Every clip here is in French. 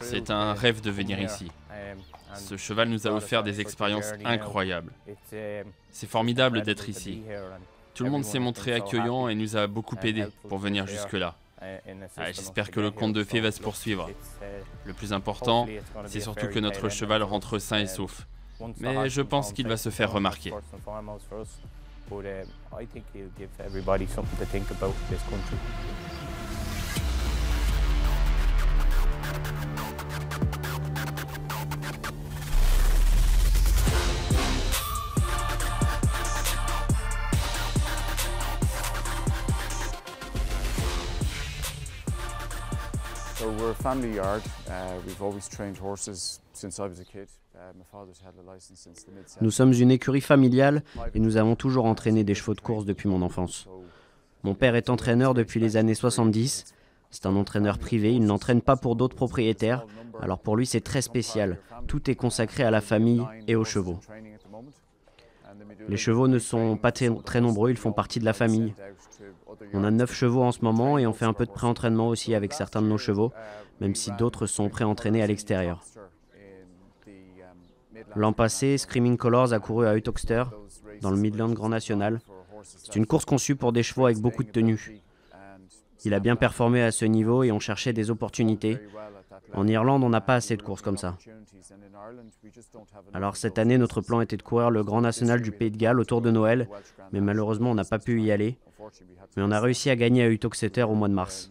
C'est un rêve de venir ici. Ce cheval nous a offert des expériences incroyables. C'est formidable d'être ici. Tout le monde s'est montré accueillant et nous a beaucoup aidés pour venir jusque-là. J'espère que le conte de fées va se poursuivre. Le plus important, c'est surtout que notre cheval rentre sain et sauf. Mais je pense qu'il va se faire remarquer. So we're a family yard. We've always trained horses since I was a kid. My father's had a license since the mid-70s. Nous sommes une écurie familiale et nous avons toujours entraîné des chevaux de course depuis mon enfance. Mon père est entraîneur depuis les années 70. C'est un entraîneur privé, il n'entraîne pas pour d'autres propriétaires. Alors pour lui, c'est très spécial. Tout est consacré à la famille et aux chevaux. Les chevaux ne sont pas très nombreux, ils font partie de la famille. On a 9 chevaux en ce moment et on fait un peu de pré-entraînement aussi avec certains de nos chevaux, même si d'autres sont pré-entraînés à l'extérieur. L'an passé, Screaming Colors a couru à Uttoxeter, dans le Midland Grand National. C'est une course conçue pour des chevaux avec beaucoup de tenue. Il a bien performé à ce niveau et on cherchait des opportunités. En Irlande, on n'a pas assez de courses comme ça. Alors cette année, notre plan était de courir le Grand National du Pays de Galles autour de Noël, mais malheureusement, on n'a pas pu y aller. Mais on a réussi à gagner à Uttoxeter au mois de mars.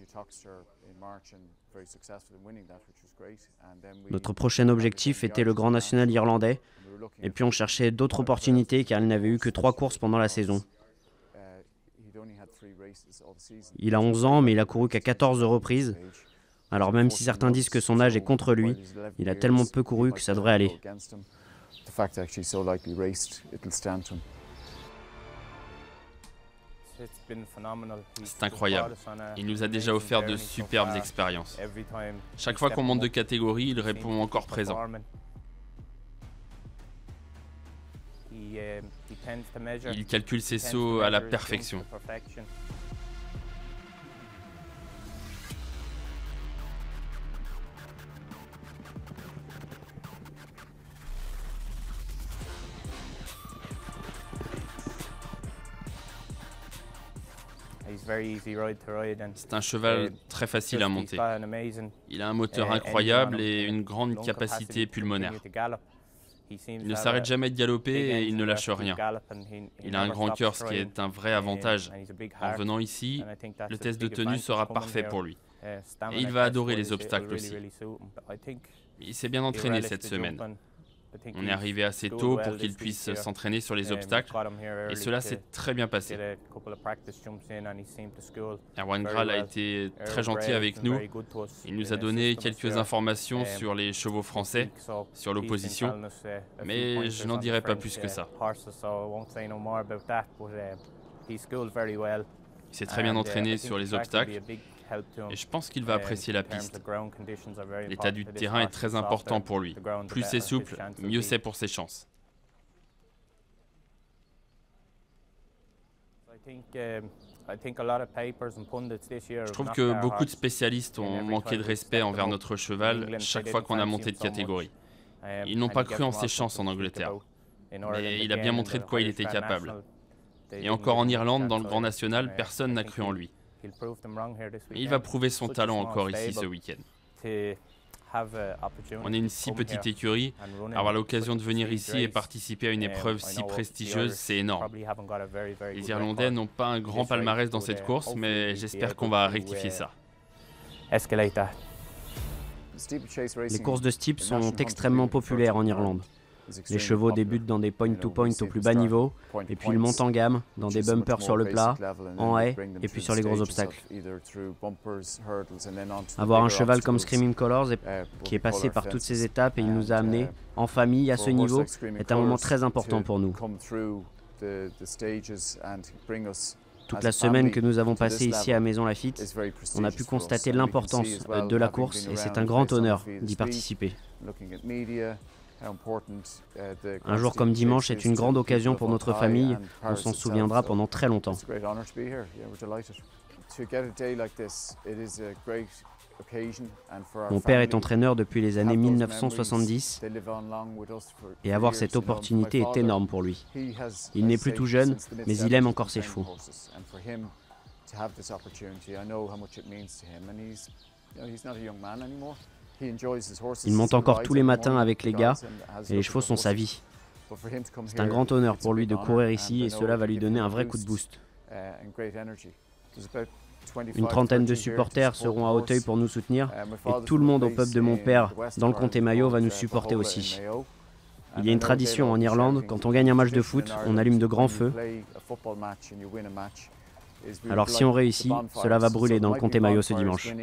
Notre prochain objectif était le Grand National irlandais, et puis on cherchait d'autres opportunités car il n'avait eu que 3 courses pendant la saison. Il a 11 ans, mais il a couru qu'à 14 reprises. Alors même si certains disent que son âge est contre lui, il a tellement peu couru que ça devrait aller. C'est incroyable. Il nous a déjà offert de superbes expériences. Chaque fois qu'on monte de catégorie, il répond encore présent. Il calcule ses sauts à la perfection. C'est un cheval très facile à monter. Il a un moteur incroyable et une grande capacité pulmonaire. Il ne s'arrête jamais de galoper et il ne lâche rien. Il a un grand cœur, ce qui est un vrai avantage. En venant ici, le test de tenue sera parfait pour lui. Et il va adorer les obstacles aussi. Il s'est bien entraîné cette semaine. On est arrivé assez tôt pour qu'il puisse s'entraîner sur les obstacles et cela s'est très bien passé. Erwan Graal a été très gentil avec nous. Il nous a donné quelques informations sur les chevaux français, sur l'opposition, mais je n'en dirai pas plus que ça. Il s'est très bien entraîné sur les obstacles et je pense qu'il va apprécier la piste. L'état du terrain est très important pour lui. Plus c'est souple, mieux c'est pour ses chances. Je trouve que beaucoup de spécialistes ont manqué de respect envers notre cheval chaque fois qu'on a monté de catégorie. Ils n'ont pas cru en ses chances en Angleterre. Mais il a bien montré de quoi il était capable. Et encore en Irlande, dans le Grand National, personne n'a cru en lui. Il va prouver son talent encore ici ce week-end. On est une si petite écurie, avoir l'occasion de venir ici et participer à une épreuve si prestigieuse, c'est énorme. Les Irlandais n'ont pas un grand palmarès dans cette course, mais j'espère qu'on va rectifier ça. Les courses de steeple sont extrêmement populaires en Irlande. Les chevaux débutent dans des point-to-point au plus bas niveau, et puis ils montent en gamme, dans des bumpers sur le plat, en haie, et puis sur les gros obstacles. Avoir un cheval comme Screaming Colors, qui est passé par toutes ces étapes et il nous a amenés en famille à ce niveau, est un moment très important pour nous. Toute la semaine que nous avons passée ici à Maison Lafitte, on a pu constater l'importance de la course et c'est un grand honneur d'y participer. Un jour comme dimanche est une grande occasion pour notre famille, on s'en souviendra pendant très longtemps. Mon père est entraîneur depuis les années 1970 et avoir cette opportunité est énorme pour lui. Il n'est plus tout jeune, mais il aime encore ses chevaux. Il monte encore tous les matins avec les gars et les chevaux sont sa vie. C'est un grand honneur pour lui de courir ici et cela va lui donner un vrai coup de boost. Une trentaine de supporters seront à Auteuil pour nous soutenir et tout le monde au pub de mon père dans le comté Mayo va nous supporter aussi. Il y a une tradition en Irlande, quand on gagne un match de foot, on allume de grands feux. Alors si on réussit, cela va brûler dans le comté Mayo ce dimanche.